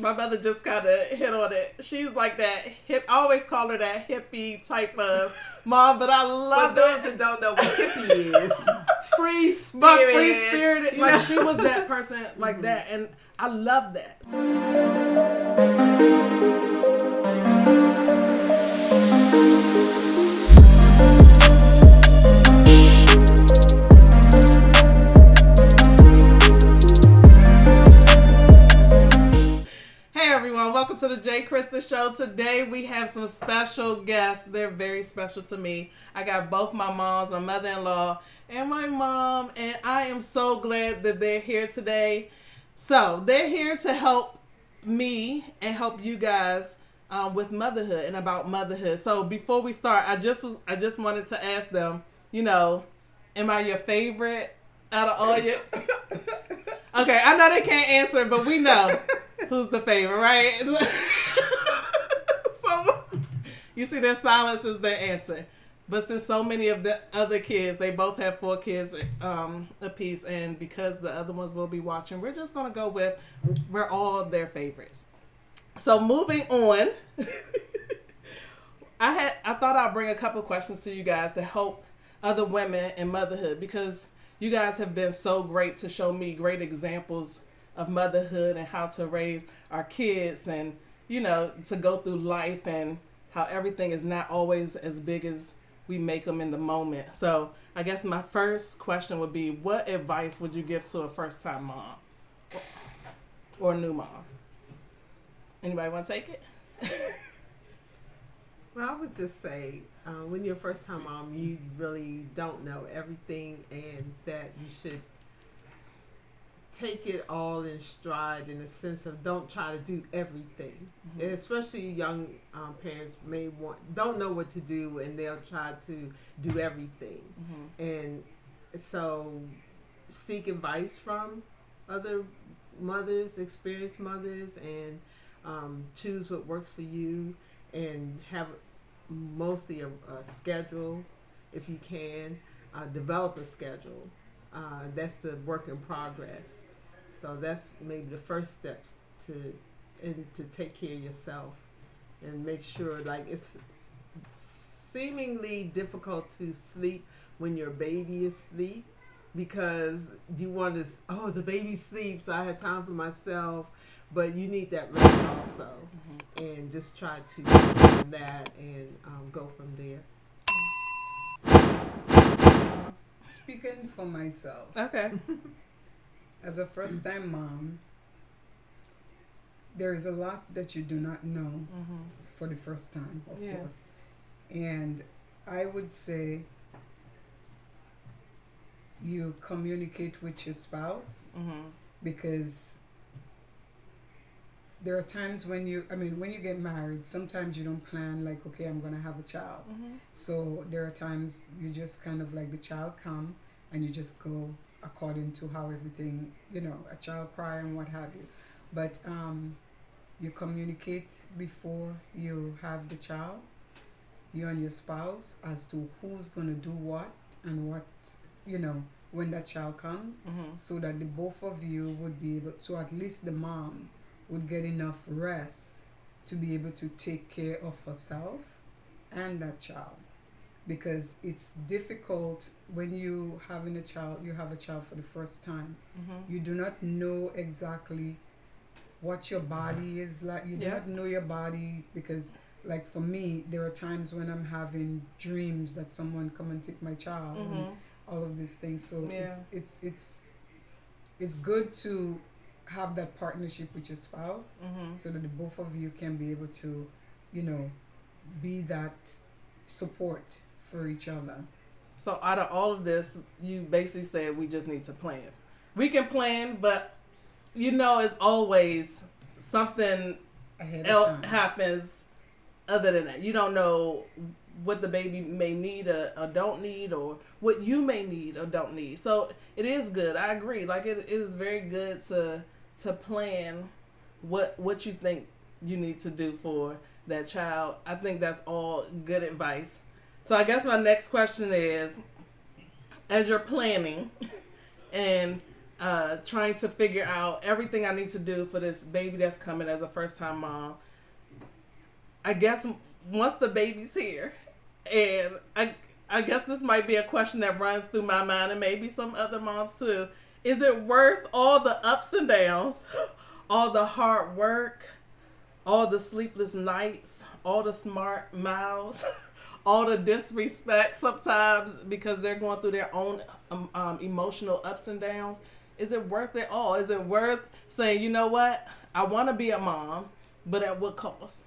my mother just kind of hit on it. She's like that hip. I always call her that hippie type of mom, but I love For those that don't know what hippie is, free spirit. But free spirited, like she was that person like that, and I love that. Welcome to the Christyn Show. Today we have some special guests. They're very special to me. I got both my moms, my mother-in-law, and my mom, and I am so glad that they're here today. So they're here to help me and help you guys with motherhood and about motherhood. So before we start, I just wanted to ask them, am I your favorite out of all your? Okay, I know they can't answer, but we know who's the favorite, right? So you see, their silence is their answer. But since so many of the other kids, they both have 4 kids apiece, and because the other ones will be watching, we're just gonna go with we're all their favorites. So moving on, I thought I'd bring a couple questions to you guys to help other women in motherhood, because you guys have been so great to show me great examples of motherhood and how to raise our kids and, to go through life and how everything is not always as big as we make them in the moment. So I guess my first question would be, what advice would you give to a first-time mom or a new mom? Anybody want to take it? Well, I would just say, when you're a first-time mom, you really don't know everything, and that you should take it all in stride, in the sense of don't try to do everything. Mm-hmm. And especially young parents don't know what to do, and they'll try to do everything. Mm-hmm. And so seek advice from other mothers, experienced mothers, and choose what works for you, and have mostly a schedule if you can. Develop a schedule. That's the work in progress. So that's maybe the first steps to take care of yourself, and make sure, like, it's seemingly difficult to sleep when your baby is asleep, because you want to, the baby sleeps, so I have time for myself. But you need that rest also, and just try to do that and go from there. Speaking for myself, okay. As a first-time mom, there is a lot that you do not know for the first time, of course. And I would say you communicate with your spouse, because there are times when you get married, sometimes you don't plan, like, okay, I'm going to have a child. So there are times you just kind of like the child come and you just go according to how everything, a child cry and what have you. But you communicate before you have the child, you and your spouse, as to who's going to do what and what, when that child comes, so that the both of you would be able to, at least the mom would get enough rest to be able to take care of herself and that child. Because it's difficult when you have a child for the first time. You do not know exactly what your body is like. You do not know your body, because, like, for me, there are times when I'm having dreams that someone come and take my child and all of these things. So it's good to have that partnership with your spouse, so that the both of you can be able to, be that support for each other. So out of all of this, you basically said we just need to plan. We can plan, but it's always something else happens other than that. You don't know what the baby may need or don't need, or what you may need or don't need. So it is good. I agree. Like, it is very good to plan what you think you need to do for that child. I think that's all good advice. So I guess my next question is, as you're planning and trying to figure out everything I need to do for this baby that's coming as a first-time mom. I guess once the baby's here, and I guess this might be a question that runs through my mind and maybe some other moms too. Is it worth all the ups and downs, all the hard work, all the sleepless nights, all the smart mouths, all the disrespect sometimes because they're going through their own emotional ups and downs? Is it worth it all? Is it worth saying, you know what, I want to be a mom, but at what cost?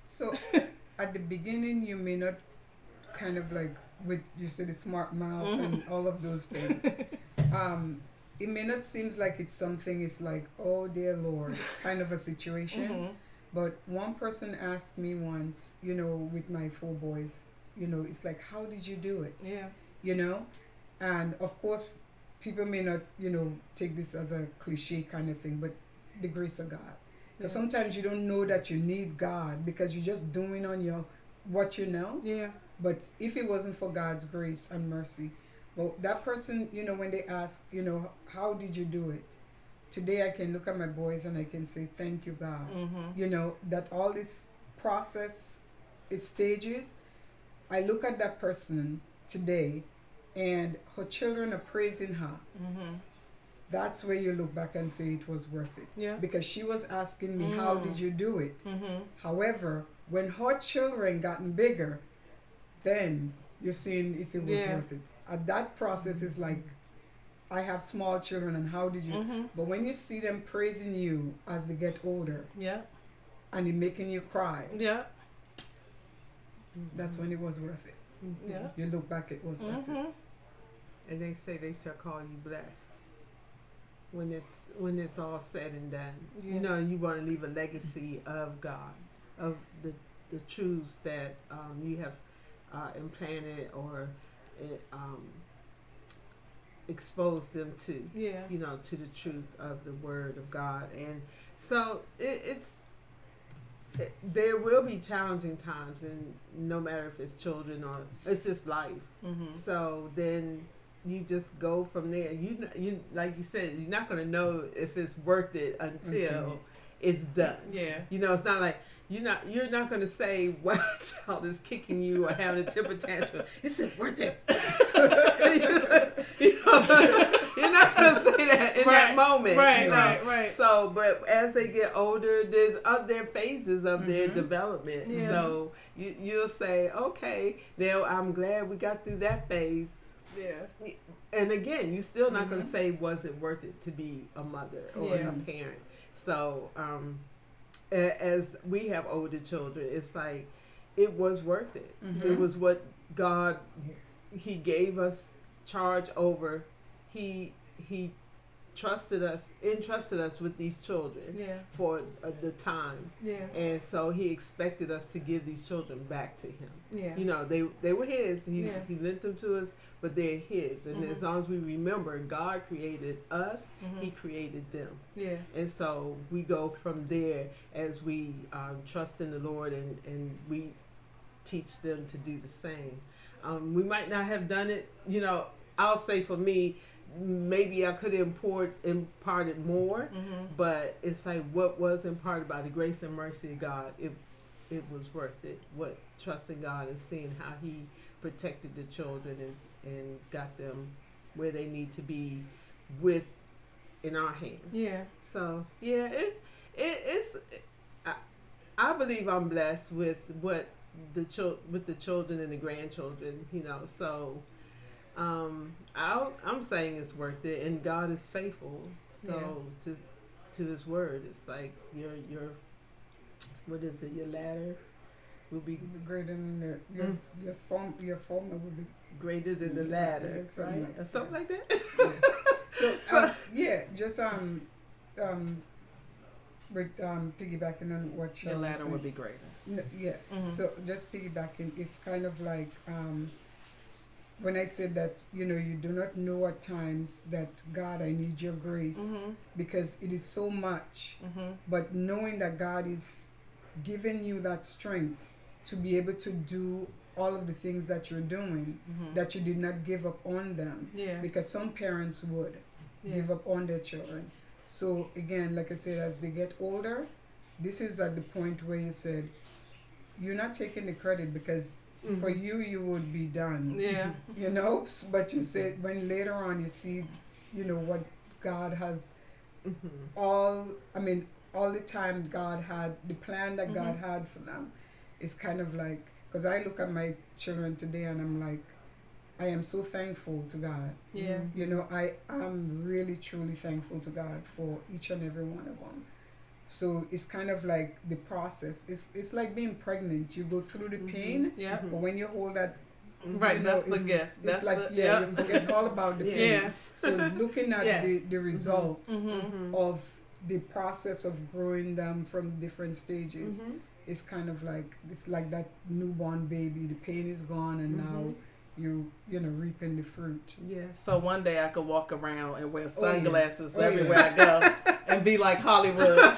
So at the beginning, you may not kind of like, with you said the smart mouth and all of those things. It may not seem like it's something, it's like, oh dear Lord, kind of a situation. But one person asked me once, you know, with my 4 boys, you know, it's like, how did you do it? Yeah. You know? And of course, people may not, you know, take this as a cliche kind of thing, but the grace of God. Because sometimes you don't know that you need God because you're just doing on your what you know. Yeah. But if it wasn't for God's grace and mercy, well, that person, you know, when they ask, you know, how did you do it? Today I can look at my boys and I can say, thank you, God. You know, that all this process, its stages, I look at that person today and her children are praising her. That's where you look back and say it was worth it. Yeah. Because she was asking me, how did you do it? However, when her children gotten bigger, then you're seeing if it was worth it. At that process, it's like, I have small children and how did you? But when you see them praising you as they get older, and it making you cry, that's when it was worth it. You look back, it was worth it. And they say they shall call you blessed when it's all said and done. You know, you want to leave a legacy of God, of the truths that you have implanted or exposed them to. You know, to the truth of the Word of God. And so there will be challenging times, and no matter if it's children or it's just life. So then you just go from there. You like you said, you're not going to know if it's worth it until it's done. You know, it's not like you're not going to say what child is kicking you or having a temper tantrum. Is it worth it? You're not going to say that in that moment. Right. So, but as they get older, there's other phases of their development. So you'll say, okay, now I'm glad we got through that phase. And again, you're still not going to say, was it worth it to be a mother or a parent? So, as we have older children, it's like, it was worth it. It was what God, He gave us charge over. He entrusted us with these children for the time. And so He expected us to give these children back to Him. You know, they were His. He lent them to us, but they're His. And as long as we remember, God created us, He created them. And so we go from there as we trust in the Lord and we teach them to do the same. We might not have done it, you know, I'll say for me, maybe I could have imparted more, but it's like what was imparted by the grace and mercy of God, it was worth it. What trusting God and seeing how He protected the children and got them where they need to be in our hands. So it's I believe I'm blessed with what the children and the grandchildren, you know. So I'm saying it's worth it, and God is faithful. So to His word, it's like your what is it? Your ladder will be greater than your former will be greater than the ladder, right? Or something like that. Just with piggybacking on what your ladder would be greater. No, so just piggybacking, it's kind of like when I said that, you know, you do not know at times that, God, I need your grace because it is so much, but knowing that God is giving you that strength to be able to do all of the things that you're doing, that you did not give up on them. Yeah. Because some parents would give up on their children. So again, like I said, as they get older, this is at the point where you said, you're not taking the credit because for you would be done. Yeah. You know, but you said when later on you see, you know, what God has all the time God had, the plan that God had for them is kind of like, because I look at my children today and I'm like, I am so thankful to God. Yeah. You know, I am really, truly thankful to God for each and every one of them. So it's kind of like the process. It's like being pregnant. You go through the pain, Yeah. but when you hold that, Right, you know, that's the gift. It's like, you forget all about the pain. Yeah. So looking at the results Mm-hmm. of the process of growing them from different stages, it's kind of like, it's like that newborn baby. The pain is gone and now you know, reaping the fruit. Yes. So one day I could walk around and wear sunglasses Oh, yes. everywhere I go and be like Hollywood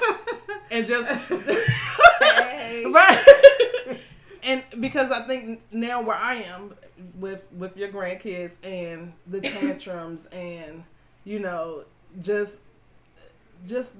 and just right. And because I think now where I am with your grandkids and the tantrums and, you know, just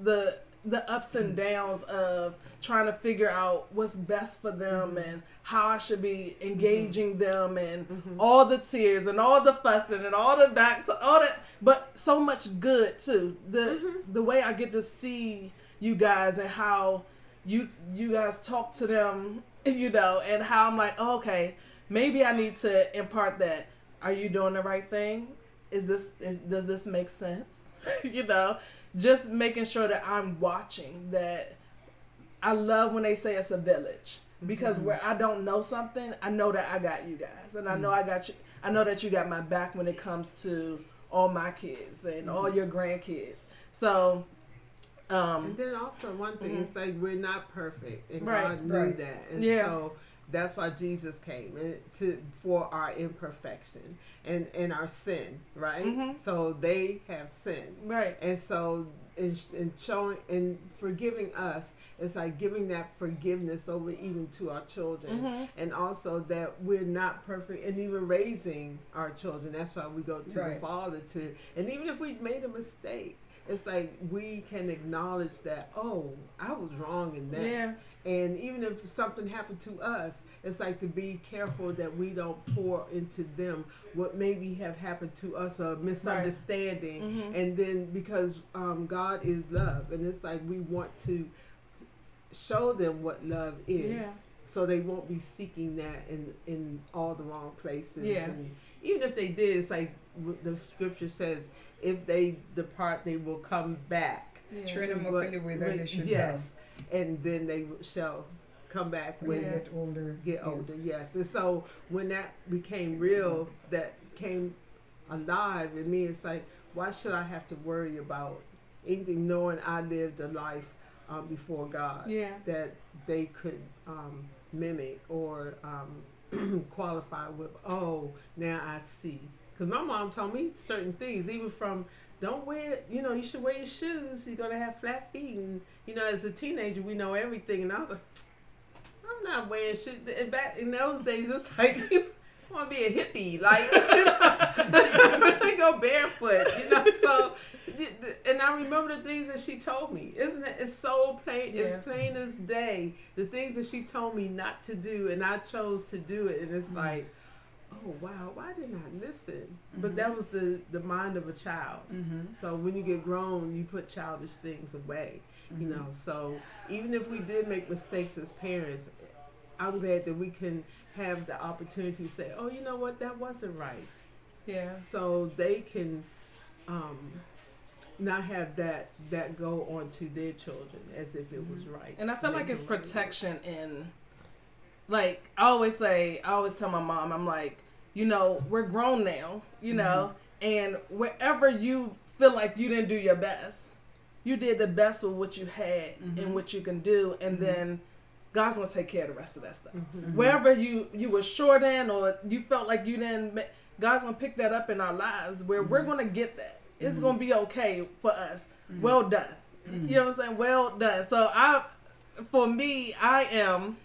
the ups and downs of trying to figure out what's best for them and how I should be engaging them and all the tears and all the fussing and all the back to all that, but so much good too. The way I get to see you guys and how you guys talk to them, you know, and how I'm like, oh, okay, maybe I need to impart that. Are you doing the right thing? Does this make sense? You know, just making sure that I'm watching that. I love when they say it's a village because where I don't know something, I know that I got you guys, and I know I got you. I know that you got my back when it comes to all my kids and all your grandkids. So, and then also one thing is like we're not perfect, and Right. God knew that, and Yeah. so that's why Jesus came for our imperfection and our sin, right? So they have sinned, right. and so in showing and forgiving us, it's like giving that forgiveness over even to our children, and also that we're not perfect, and even raising our children. That's why we go to the Father to, and even if we made a mistake, it's like we can acknowledge that, oh, I was wrong in that. Yeah. And even if something happened to us, it's like to be careful that we don't pour into them what maybe have happened to us, a misunderstanding. And then because God is love, and it's like we want to show them what love is. Yeah. So they won't be seeking that in all the wrong places. Yeah. And even if they did, it's like the scripture says, if they depart, they will come back. Yeah. Train them up in the way that they should go. And then they shall come back when they get older. Yes. And so when that became real, that came alive in me, it's like, why should I have to worry about anything, knowing I lived a life before God that they could mimic or qualify with? Oh, now I see. Because my mom told me certain things, even from don't wear, you should wear your shoes. You're going to have flat feet. And, as a teenager, we know everything. And I was like, I'm not wearing shoes. And back in those days, it's like, I want to be a hippie. Like, they go barefoot, So, and I remember the things that she told me. Isn't it? It's so plain. Yeah. It's plain as day. The things that she told me not to do, and I chose to do it. And it's like, oh wow, why didn't I listen? But that was the mind of a child. So when you get grown, you put childish things away, So even if we did make mistakes as parents, I'm glad that we can have the opportunity to say, oh, you know what, that wasn't right. Yeah. So they can not have that go on to their children as if it was right. And I feel like it's protection in. Like, I always tell my mom, I'm like, we're grown now, and wherever you feel like you didn't do your best, you did the best with what you had and what you can do, and then God's going to take care of the rest of that stuff. Wherever you were short in or you felt like you didn't, God's going to pick that up in our lives where we're going to get that. It's going to be okay for us. Well done. You know what I'm saying? Well done. So for me, I am...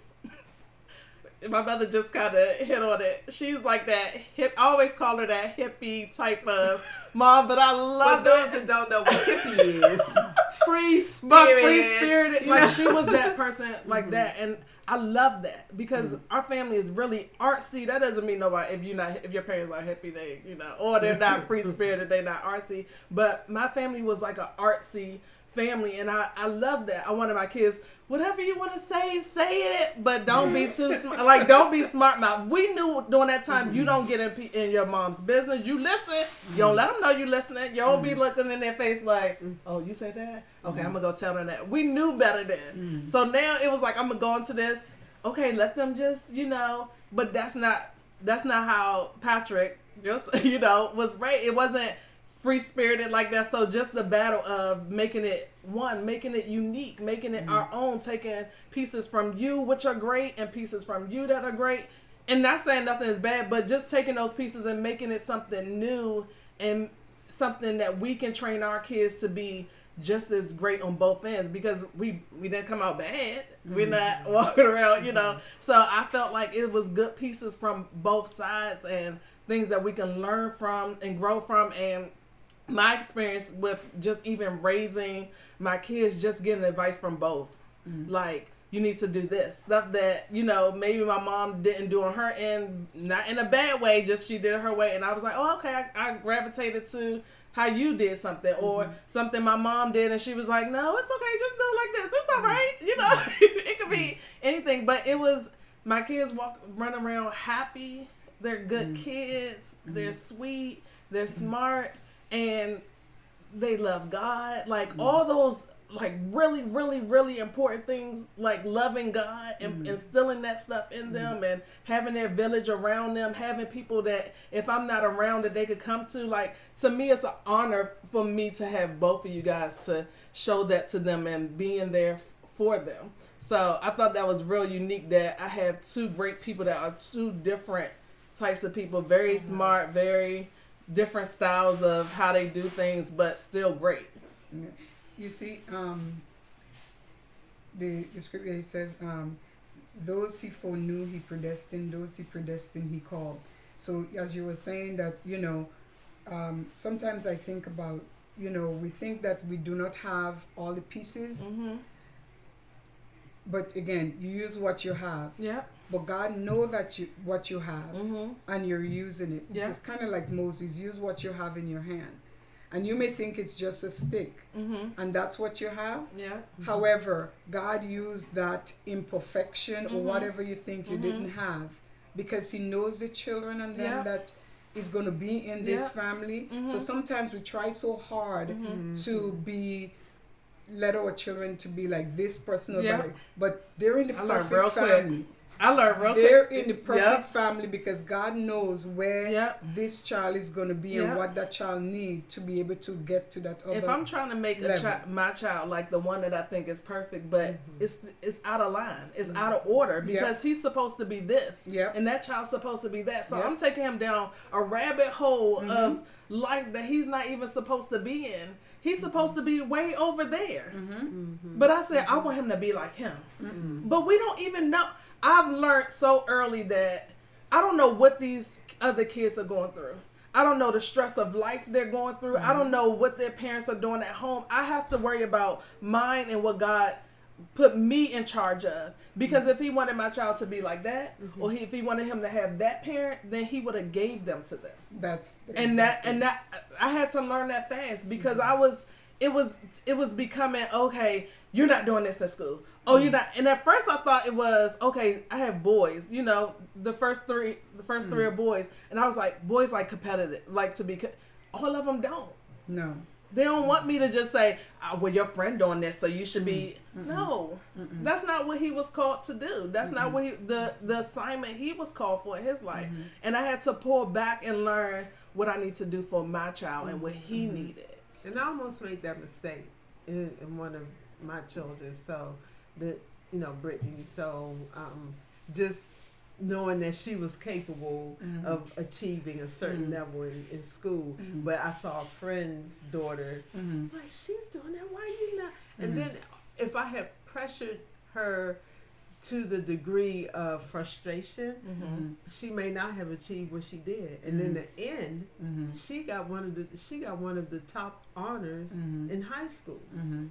my mother just kind of hit on it. She's like that hip. I always call her that hippie type of mom, but I love For those that don't know what hippie is, free spirit. But free spirited, like she was that person like that, and I love that because our family is really artsy. That doesn't mean nobody if your parents are hippie, they or they're not free spirited, they're not artsy. But my family was like an artsy family, and I love that. I wanted my kids, whatever you want to say it, but don't be too smart. Like, don't be smart mouth. We knew during that time you don't get in your mom's business. You listen. You don't let them know you listening. You don't be looking in their face like, oh, you said that? Okay, I'm gonna go tell them that. We knew better then. So now it was like, I'm gonna go into this. Okay, let them just But that's not how Patrick just was raised. It wasn't free spirited like that. So just the battle of making it unique, making it our own, taking pieces from you which are great and pieces from you that are great, and not saying nothing is bad, but just taking those pieces and making it something new and something that we can train our kids to be just as great on both ends, because we didn't come out bad. We're not walking around, So I felt like it was good pieces from both sides and things that we can learn from and grow from. And my experience with just even raising my kids, just getting advice from both. Like, you need to do this stuff that maybe my mom didn't do on her end, not in a bad way, just she did it her way, and I was like, oh, okay, I gravitated to how you did something, or something my mom did and she was like, no, it's okay, just do it like this, it's all right. It could be anything, but it was my kids run around happy. They're good kids. They're sweet. They're smart. And they love God. Like all those like really, really, really important things, like loving God and instilling that stuff in them and having their village around them, having people that if I'm not around that they could come to. Like, to me, it's an honor for me to have both of you guys to show that to them and being there for them. So I thought that was real unique that I have two great people that are two different types of people, very smart, very different styles of how they do things, but still great. Yeah. You see, the scripture, he says, those he foreknew, he predestined, those he predestined, he called. So as you were saying that, sometimes I think about, we think that we do not have all the pieces, but again, you use what you have. Yeah. But God knows that what you have, and you're using it. Yeah. It's kind of like Moses, use what you have in your hand. And you may think it's just a stick, and that's what you have. Yeah. However, God used that imperfection or whatever you think you didn't have, because he knows the children and them that is going to be in this family. So sometimes we try so hard to let our children to be like this person or that, but they're in the perfect family. I learned real quick. They're in the perfect family because God knows where this child is going to be and what that child needs to be able to get to that other. If I'm trying to make my child like the one that I think is perfect, but it's out of line, it's out of order, because he's supposed to be this, and that child's supposed to be that. So I'm taking him down a rabbit hole of life that he's not even supposed to be in. He's supposed to be way over there. But I said, I want him to be like him. But we don't even know. I've learned so early that I don't know what these other kids are going through. I don't know the stress of life they're going through. I don't know what their parents are doing at home. I have to worry about mine and what God put me in charge of. Because if he wanted my child to be like that, or if he wanted him to have that parent, then he would have gave them to them. That I had to learn that fast, because it was becoming, okay, you're not doing this at school. Oh, you're not. And at first I thought it was, okay, I have boys, the first three are boys. And I was like, boys like competitive, like to be, all of them don't. No. They don't want me to just say, well, your friend doing this, so you should be. No, that's not what he was called to do. That's not what the assignment he was called for in his life. And I had to pull back and learn what I need to do for my child and what he needed. And I almost made that mistake in one of my children. So that, Brittany, so just knowing that she was capable of achieving a certain level in school, but I saw a friend's daughter, like, she's doing that, why are you not? And then if I had pressured her to the degree of frustration, Mm-hmm. she may not have achieved what she did. And in the end, she got one of the top honors in high school. And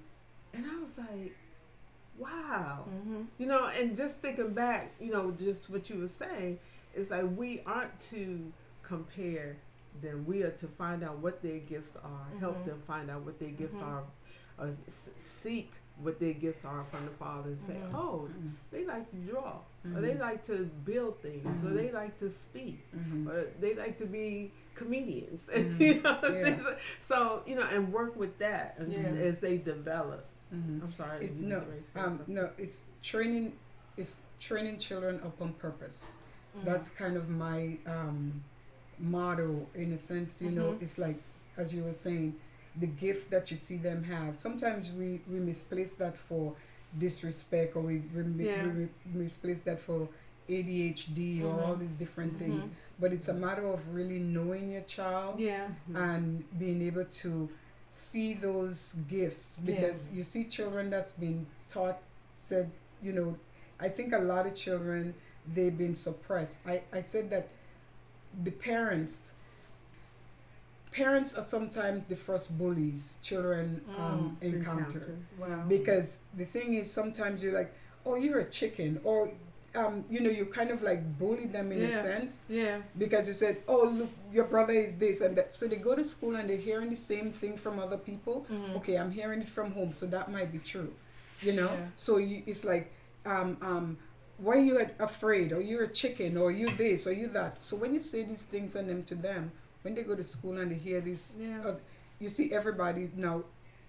I was like, wow. You know, and just thinking back, you know, just what you were saying, it's like we aren't to compare them. We are to find out what their gifts are, help them find out what their gifts are, or seek what their gifts are from the Father, and say, oh, they like to draw, or they like to build things, or they like to speak, or they like to be comedians. You know, things like, so, you know, and work with that as they develop. I'm sorry. No, it's training. It's training children up on purpose. That's kind of my motto, in a sense. You know, it's like, as you were saying, the gift that you see them have. Sometimes we misplace that for disrespect, or we misplace that for ADHD or all these different things. But it's a matter of really knowing your child and being able to see those gifts, because you see children that's been said, you know, I think a lot of children, they've been suppressed. I said that the parents are sometimes the first bullies children encounter. Wow. Because the thing is, sometimes you're like, oh, you're a chicken, or you know, you kind of like bully them in a sense. Because you said, oh, look, your brother is this and that. So they go to school and they're hearing the same thing from other people. Okay, I'm hearing it from home, so that might be true. You know? So it's like, why are you afraid? Or you're a chicken, or you this, or you that. So when you say these things and them to them, when they go to school and they hear this, you see everybody now.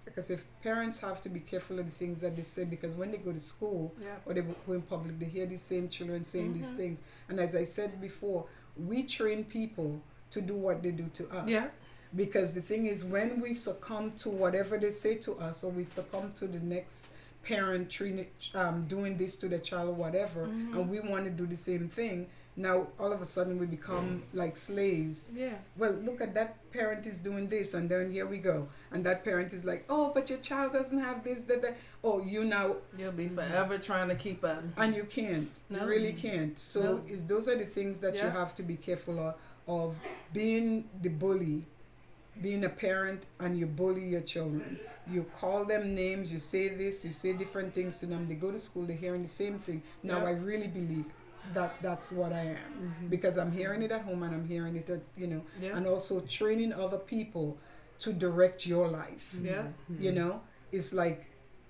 Because if parents have to be careful of the things that they say, because when they go to school or they go in public, they hear these same children saying these things. And as I said before, we train people to do what they do to us. Because the thing is, when we succumb to whatever they say to us, or we succumb to the next parent doing this to the child or whatever, and we want to do the same thing, now all of a sudden we become like slaves. Well, look at that parent is doing this, and then here we go, and that parent is like, oh, but your child doesn't have this, that. Oh, you'll be forever trying to keep up, and you can't. You really can't. So those are the things that you have to be careful of being the bully, being a parent, and you bully your children. You call them names, you say this, you say different things to them. They go to school, they're hearing the same thing. Now I really believe that's what I am, because I'm hearing it at home, and I'm hearing it at, you know, and also training other people to direct your life. You know, it's like,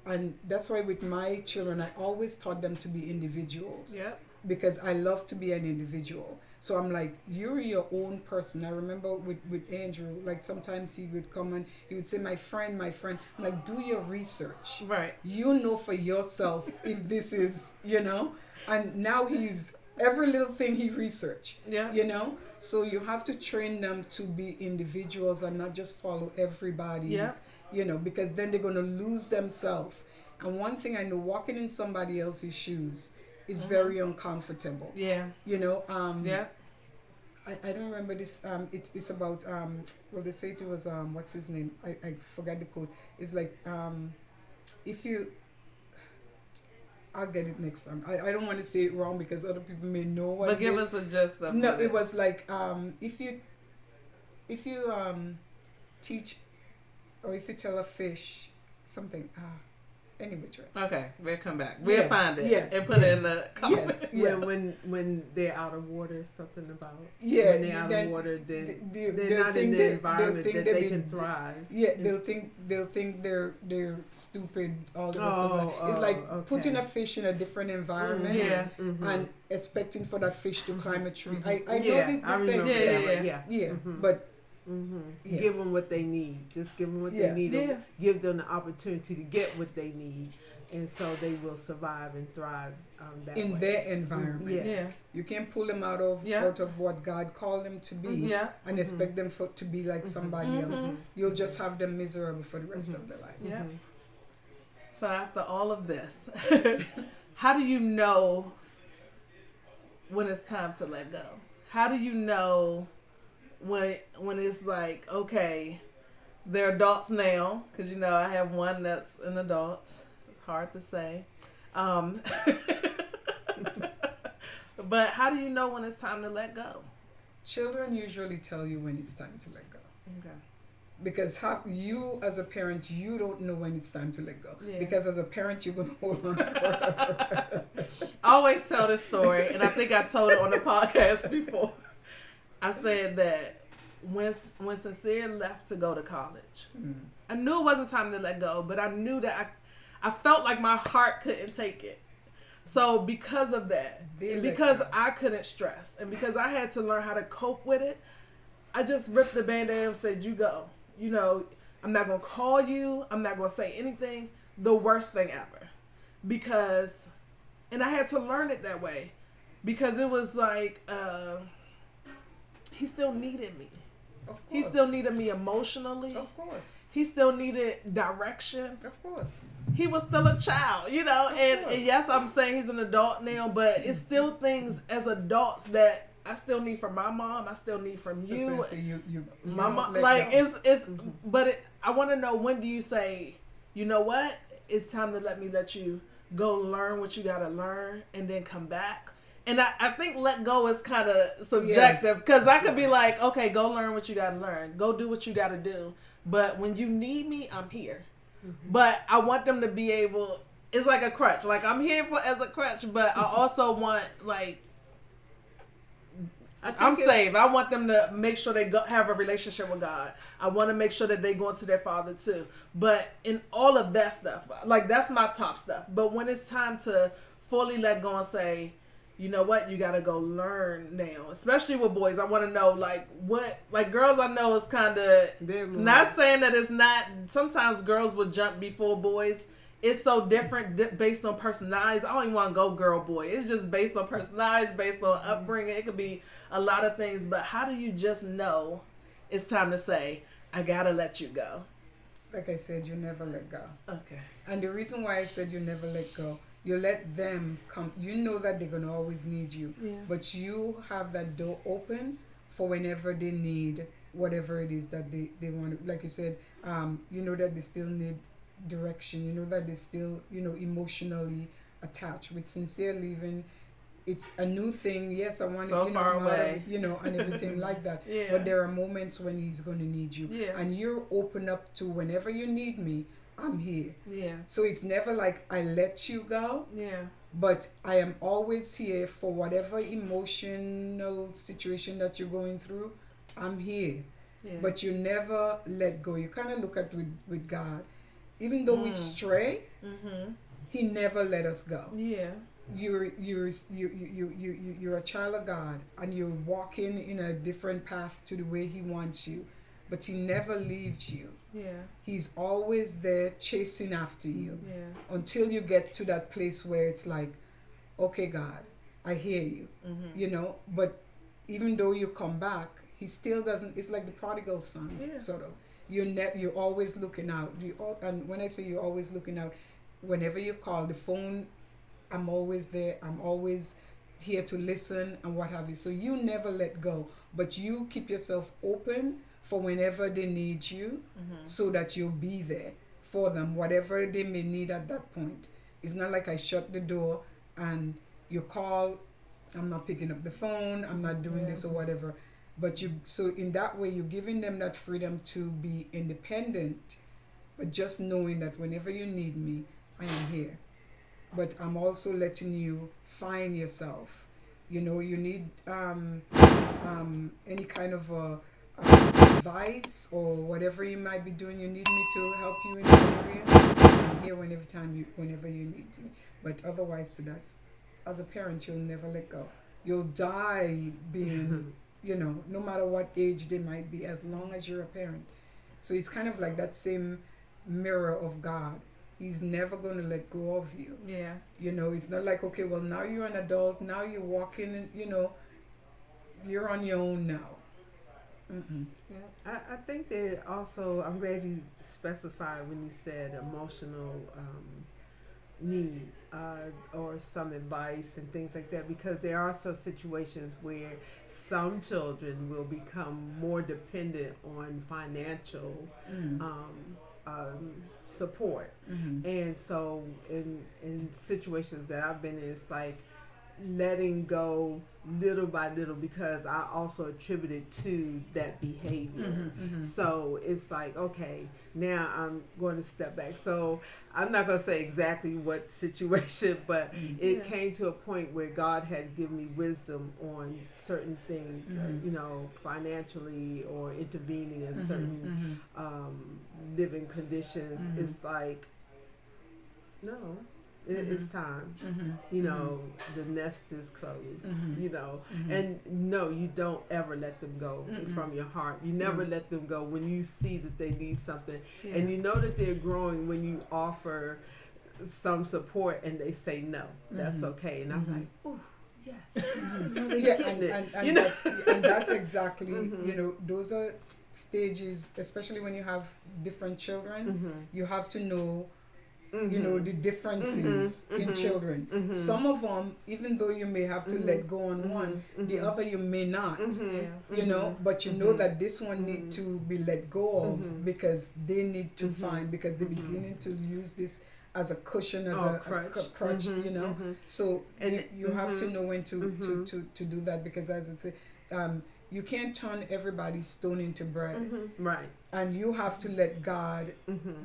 and that's why with my children, I always taught them to be individuals. Because I love to be an individual. So I'm like, you're your own person. I remember with Andrew, like sometimes he would come and he would say, my friend. I'm like, do your research. You know for yourself if this is, you know. And now he's, every little thing he researched. You know. So you have to train them to be individuals and not just follow everybody's, you know, because then they're going to lose themselves. And one thing I know, walking in somebody else's shoes is very uncomfortable. You know, I don't remember this. It's about well, they say it was what's his name? I forgot the quote. It's like if you, I'll get it next time. I don't want to say it wrong because other people may know what. But give us a gist of it. No, it was like if you teach, or if you tell a fish something. Anyway, okay, we'll come back. We'll find it and put it in the comments. When they're out of water, something about when they're out of water, then they're not in the environment that they can thrive. They'll think they're stupid. All of a It's like putting a fish in a different environment and expecting for that fish to climb a tree. I know the but. Give them what they need. Just give them what they need. Give them the opportunity to get what they need, and so they will survive and thrive that in way. Their environment. You can't pull them out of what God called them to be and expect them to be like somebody else. You'll just have them miserable for the rest of their life. So after all of this, how do you know when it's time to let go? How do you know when it's like, okay, they're adults now, because you know I have one that's an adult. It's hard to say. But how do you know when it's time to let go? Children usually tell you when it's time to let go. Okay. Because you as a parent, you don't know when it's time to let go. Yeah. Because as a parent, you're going to hold on forever. I always tell this story, and I think I told it on the podcast before. I said that when Sincere left to go to college, I knew it wasn't time to let go, but I knew that I felt like my heart couldn't take it. So because of that, and because I couldn't stress, and because I had to learn how to cope with it, I just ripped the Band-Aid and said, you go. You know, I'm not going to call you. I'm not going to say anything. The worst thing ever. Because, and I had to learn it that way. Because it was like, he still needed me. Of course. He still needed me emotionally. Of course. He still needed direction. Of course. He was still a child, you know. And yes, I'm saying he's an adult now, but it's still things as adults that I still need from my mom. I still need from you. So you my mom, like go. It's. But I want to know, when do you say, you know what? It's time to let you go learn what you gotta learn and then come back. And I think let go is kind of subjective, because I could be like, okay, go learn what you gotta learn, go do what you gotta do. But when you need me, I'm here. But I want them to be able. It's like a crutch. Like I'm here as a crutch, but I also want like. I'm saved. I want them to make sure they have a relationship with God. I want to make sure that they go into their Father too. But in all of that stuff, like that's my top stuff. But when it's time to fully let go and say, you know what, you got to go learn now. Especially with boys, I want to know like what, like girls I know is kind of, not saying that it's not, sometimes girls will jump before boys. It's so different based on personalities. I don't even want to go girl boy. It's just based on personalities, based on upbringing. It could be a lot of things. But how do you just know it's time to say, I got to let you go? Like I said, you never let go. Okay. And the reason why I said you never let go, you let them come. You know that they're going to always need you. Yeah. But you have that door open for whenever they need whatever it is that they want to. Like you said, you know that they still need direction. You know that they still, emotionally attached. With Sincere leaving, it's a new thing. Yes, I want so far away, and everything like that. Yeah. But there are moments when he's going to need you. Yeah. And you're open up to whenever you need me, I'm here. Yeah. So it's never like I let you go. Yeah. But I am always here for whatever emotional situation that you're going through. I'm here. Yeah. But you never let go. You kind of look at with God. Even though we stray, He never let us go. Yeah. You're a child of God, and you're walking in a different path to the way He wants you, but He never leaves you. Yeah. He's always there chasing after you. Yeah. Until you get to that place where it's like, okay, God, I hear you. But even though you come back, He still doesn't. It's like the prodigal son, sort of. You're always looking out. And when I say you're always looking out, whenever you call the phone, I'm always there. I'm always here to listen and what have you. So you never let go, but you keep yourself open for whenever they need you, so that you'll be there for them, whatever they may need at that point. It's not like I shut the door and you call, I'm not picking up the phone, I'm not doing this or whatever. But so in that way, you're giving them that freedom to be independent, but just knowing that whenever you need me, I am here. But I'm also letting you find yourself. You need any kind of advice or whatever you might be doing. You need me to help you in that area. I'm here whenever you need me. But otherwise, to that, as a parent, you'll never let go. You'll die being. No matter what age they might be, as long as you're a parent. So it's kind of like that same mirror of God. He's never going to let go of you. Yeah. It's not like, okay, well, now you're an adult, now you're walking, and, you're on your own now. Yeah. I think there also, I'm glad you specified when you said emotional need or some advice and things like that, because there are some situations where some children will become more dependent on financial support. And so in situations that I've been in, it's like letting go little by little, because I also attribute it to that behavior. So it's like, okay, now I'm going to step back. So I'm not going to say exactly what situation, but it came to a point where God had given me wisdom on certain things, financially, or intervening in certain living conditions. It's like, no. It's time. The nest is closed, and no, you don't ever let them go from your heart. You never let them go when you see that they need something, and you know that they're growing when you offer some support and they say no. That's okay. And I'm like, oh, yes. And that's exactly, those are stages, especially when you have different children, you have to know the differences in children. Some of them, even though you may have to let go on one, the other you may not, but you know that this one need to be let go of because they need to find, because they're beginning to use this as a cushion, as a crutch, So you have to know when to do that, because as I say, you can't turn everybody's stone into bread. Right. And you have to let God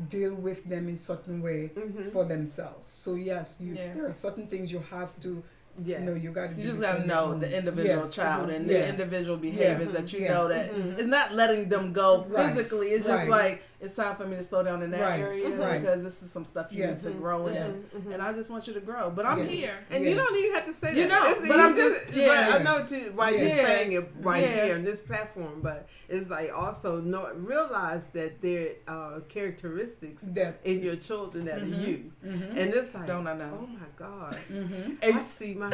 deal with them in certain way for themselves. So yes, there are certain things you have to, you got to. You just got to know the individual child and the individual behaviors that you know that it's not letting them go physically. It's just like, it's time for me to slow down in that area because this is some stuff you need to grow in, and I just want you to grow. But I'm here, and you don't even have to say that. But I'm just I know why you're saying it here on this platform. But it's like also realize that there are characteristics in your children that are you, and it's like, don't I know? Oh my gosh, I see myself.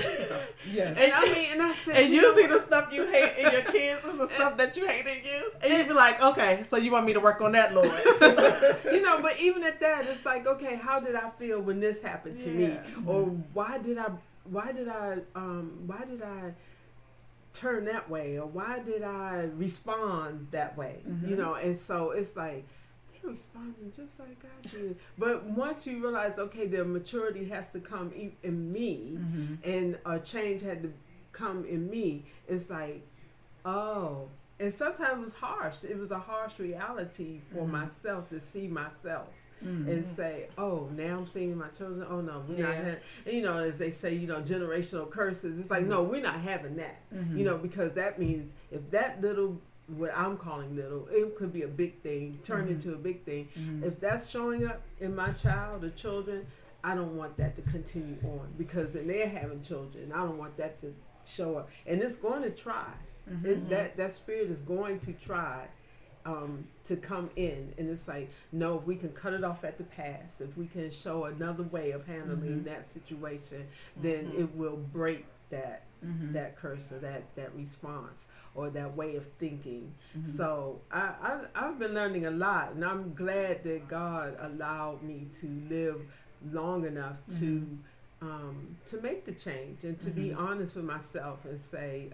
Yes, and I said, and usually the stuff you hate in your kids is the stuff that you hate in you, and you be like, okay, so you want me to work on that, Lord. But even at that, it's like, okay, how did I feel when this happened to me, or why did I turn that way, or why did I respond that way? And so it's like they're responding just like I did. But once you realize, okay, their maturity has to come in me, and a change had to come in me, it's like, oh. And sometimes it was harsh. It was a harsh reality for myself to see myself and say, oh, now I'm seeing my children. Oh, no, we're not having, and, as they say, generational curses. It's like, no, we're not having that, because that means if that little, what I'm calling little, it could be a big thing, turn into a big thing. If that's showing up in my child or children, I don't want that to continue on, because then they're having children. I don't want that to show up. And it's going to try. That spirit is going to try to come in, and it's like, no, if we can cut it off at the pass, if we can show another way of handling that situation, then it will break that curse, or that response, or that way of thinking. So I've been learning a lot, and I'm glad that God allowed me to live long enough to make the change, and to be honest with myself and say,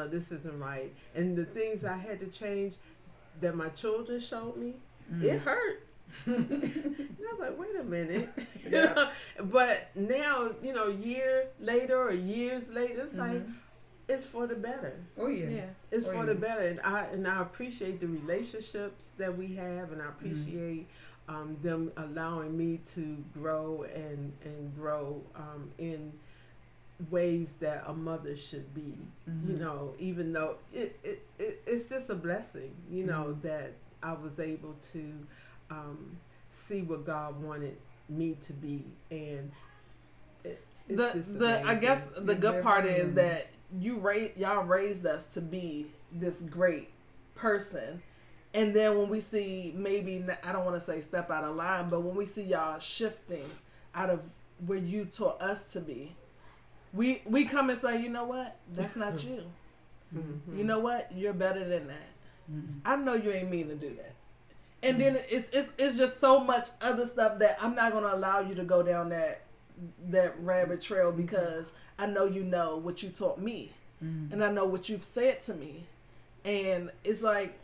this isn't right. And the things I had to change that my children showed me, it hurt. And I was like, wait a minute. But now, year later or years later, it's like, it's for the better. Oh yeah. It's for the better. And I appreciate the relationships that we have, and I appreciate them allowing me to grow and grow in ways that a mother should be, even though it's just a blessing, that I was able to see what God wanted me to be. And I guess the good part is that y'all raised us to be this great person. And then when we see, maybe, I don't want to say step out of line, but when we see y'all shifting out of where you taught us to be, we come and say, you know what? That's not you. You know what? You're better than that. I know you ain't mean to do that. And then it's just so much other stuff that I'm not going to allow you to go down that rabbit trail, because I know what you taught me. And I know what you've said to me. And it's like,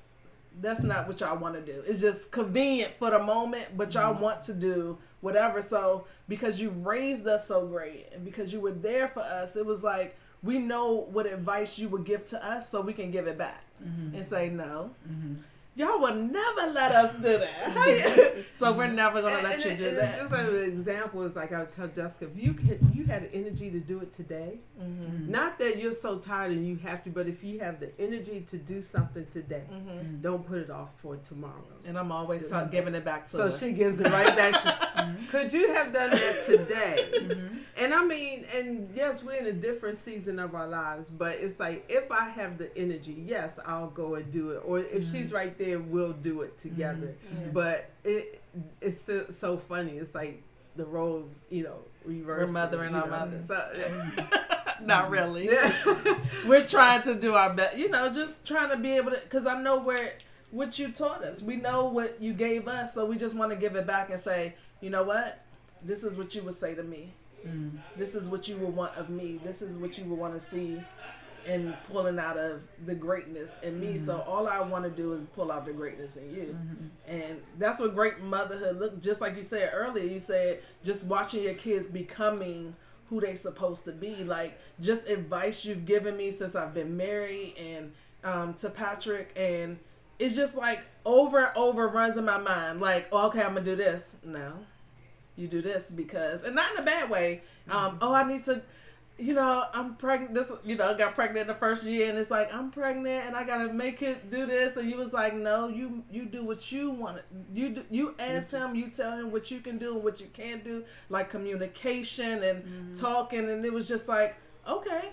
that's not what y'all want to do. It's just convenient for the moment, but y'all want to do whatever. So because you raised us so great and because you were there for us, it was like, we know what advice you would give to us so we can give it back and say, no, y'all will never let us do that. So we're never going to let you do that. It's like an example is like I would tell Jessica, if you had the energy to do it today, not that you're so tired and you have to, but if you have the energy to do something today, don't put it off for tomorrow. And I'm always giving it back to her. So she gives it right back to her. Could you have done that today? And I mean, and yes, we're in a different season of our lives, but it's like, if I have the energy, yes, I'll go and do it. Or if she's right there, we'll do it together. But it's still so funny. It's like the roles, reverse. We're mothering our mothers. So, not really. We're trying to do our best, just trying to be able to, because I know what you taught us. We know what you gave us, so we just want to give it back and say, you know what? This is what you would say to me. This is what you would want of me. This is what you would want to see and pulling out of the greatness in me. So all I want to do is pull out the greatness in you. And that's what great motherhood look, just like you said earlier. You said just watching your kids becoming who they supposed to be. Like, just advice you've given me since I've been married and to Patrick, and it's just like over and over runs in my mind. Like, oh, okay, I'm gonna do this. No, you do this because, and not in a bad way. Oh, I need to, I'm pregnant. This, got pregnant in the first year, and it's like, I'm pregnant, and I gotta make it do this. And you was like, no, you do what you want. You ask him, you tell him what you can do and what you can't do, like communication and talking. And it was just like, okay.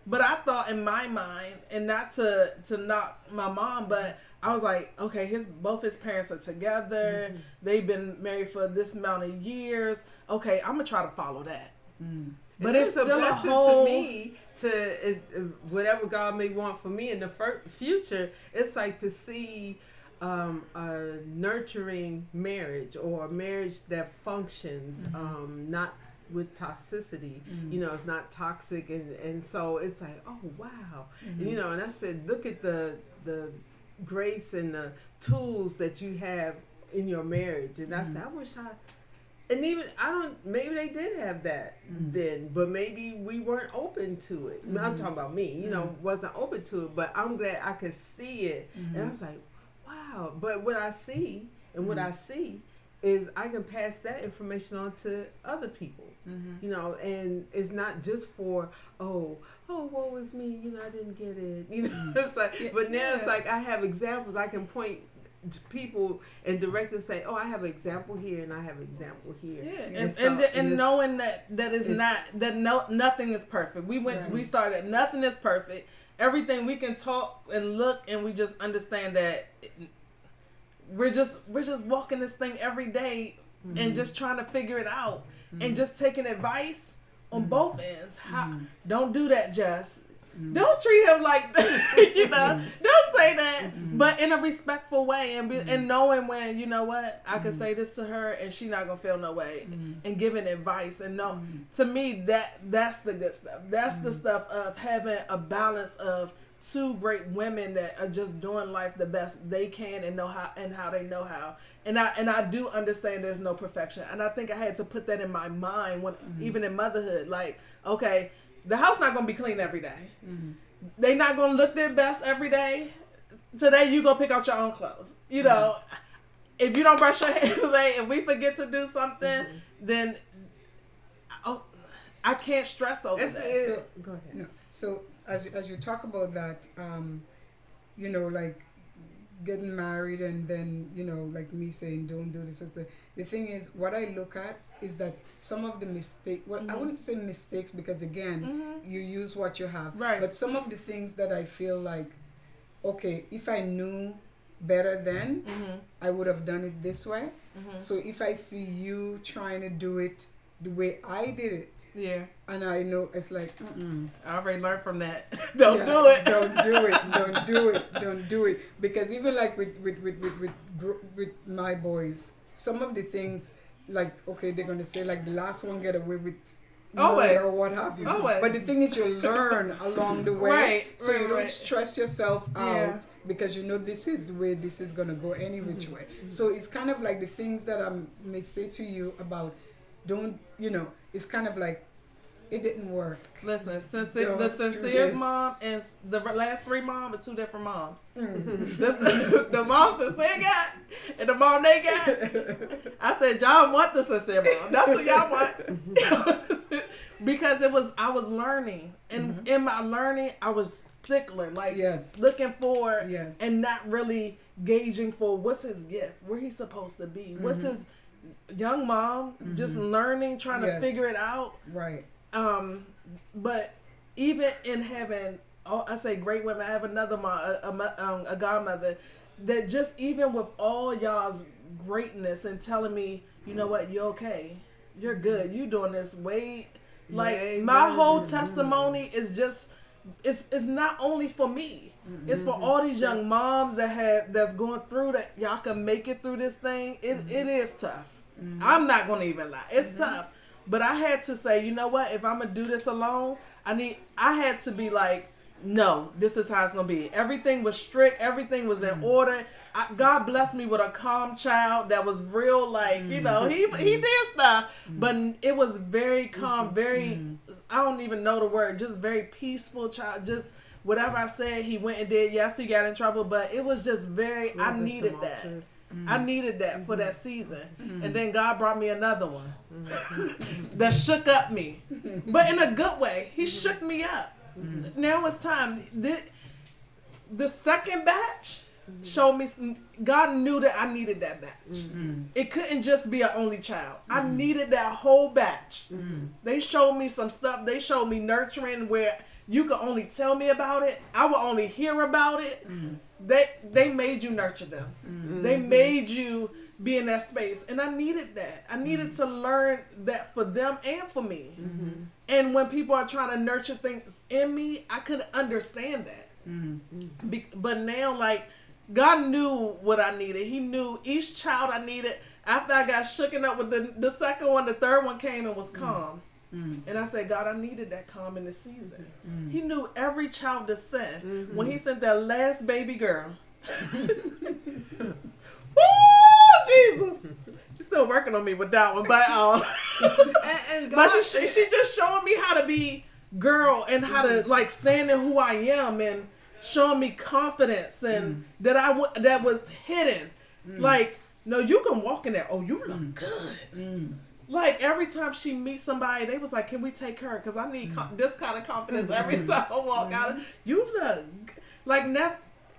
But I thought in my mind, and not to knock my mom, but I was like, okay, both his parents are together. They've been married for this amount of years. Okay, I'm gonna try to follow that. But it's still a blessing to me to whatever God may want for me in the future. It's like to see a nurturing marriage, or a marriage that functions, not with toxicity. It's not toxic, and so it's like, oh wow, and I said, look at the grace and the tools that you have in your marriage. And I said, I wish maybe they did have that then, but maybe we weren't open to it. I'm talking about me, wasn't open to it, but I'm glad I could see it. And I was like, wow. But what I see is I can pass that information on to other people, and it's not just for, oh, woe is me, I didn't get it, it's like, but now it's like I have examples. I can point to people and direct and say, oh, I have an example here and I have an example here. And knowing that is not, that nothing is perfect. We started, nothing is perfect. Everything we can talk and look, and we just understand that we're just walking this thing every day and just trying to figure it out and just taking advice on both ends. Don't do that, Jess. Don't treat him like that. Don't say that, but in a respectful way, and knowing when, I can say this to her and she not gonna feel no way, and giving advice. And to me, that's the good stuff. That's the stuff of having a balance of two great women that are just doing life the best they can and know how, and how they know how. And I do understand there's no perfection, and I think I had to put that in my mind when even in motherhood, like, okay, the house not gonna be clean every day. They not gonna look their best every day. Today you go pick out your own clothes. If you don't brush your hair today, if we forget to do something, then I can't stress over that. So, go ahead. No. So as you talk about that, like getting married, and then like me saying don't do this. The thing is, what I look at is that some of the mistakes, I wouldn't say mistakes, because again, you use what you have. Right. But some of the things that I feel like, okay, if I knew better then, I would have done it this way. So if I see you trying to do it the way I did it, and I know it's like, I already learned from that. Don't do it. Don't do it. Because even like with my boys, some of the things, like, okay, they're gonna say like the last one get away with Always. or what have you. Always. But the thing is, you learn along the way, Right, so you don't right. stress yourself out Yeah. because you know this is the way this is gonna go any which way. So it's kind of like the things that I may say to you about don't, it's kind of like it didn't work. Listen, Don't the do Sincere's this. mom and the last 3 moms are 2 different moms. Mm. This the mom Sincere got and the mom they got. I said, y'all want the Sincere mom. That's what y'all want. Because I was learning. And in my learning, I was stickler. Like Yes. looking for Yes. and not really gauging for what's his gift, where he's supposed to be. What's his young mom, just learning, trying to Yes. figure it out. Right. But even in having, I say great women, I have another mom, a godmother, that just even with all y'all's greatness and telling me, you know what, you're okay, you're good, you doing this way, like my whole testimony is just, it's not only for me, it's for all these young moms that's going through that. Y'all can make it through this thing. It is tough. I'm not gonna even lie, it's tough. But I had to say, you know what? If I'm gonna do this alone, I had to be like, no, this is how it's gonna be. Everything was strict. Everything was in order. God blessed me with a calm child that was real, like he did stuff, but it was very calm, very. I don't even know the word. Just very peaceful child. Just whatever I said, he went and did. Yes, he got in trouble, but it was just very. I needed that. I needed that for that season. And then God brought me another one that shook up me. But in a good way. He shook me up. Now it's time. The second batch showed me God knew that I needed that batch. It couldn't just be an only child. I needed that whole batch. They showed me some stuff. They showed me nurturing where you could only tell me about it. I would only hear about it. They made you nurture them. They made you be in that space. And I needed that. I needed to learn that for them and for me. And when people are trying to nurture things in me, I couldn't understand that. But now, like, God knew what I needed. He knew each child I needed. After I got shooken up with the second one, the third one came and was calm. And I said, God, I needed that calm in this season. He knew every child to send. When he sent that last baby girl. Woo, Jesus. He's still working on me with that one. But, and God, but she just showing me how to be girl and how to like stand in who I am and showing me confidence and that was hidden. Like, no, you can walk in there. Oh, you look good. Like, every time she meets somebody, they was like, can we take her? Because I need this kind of confidence every time I walk out. You look like never.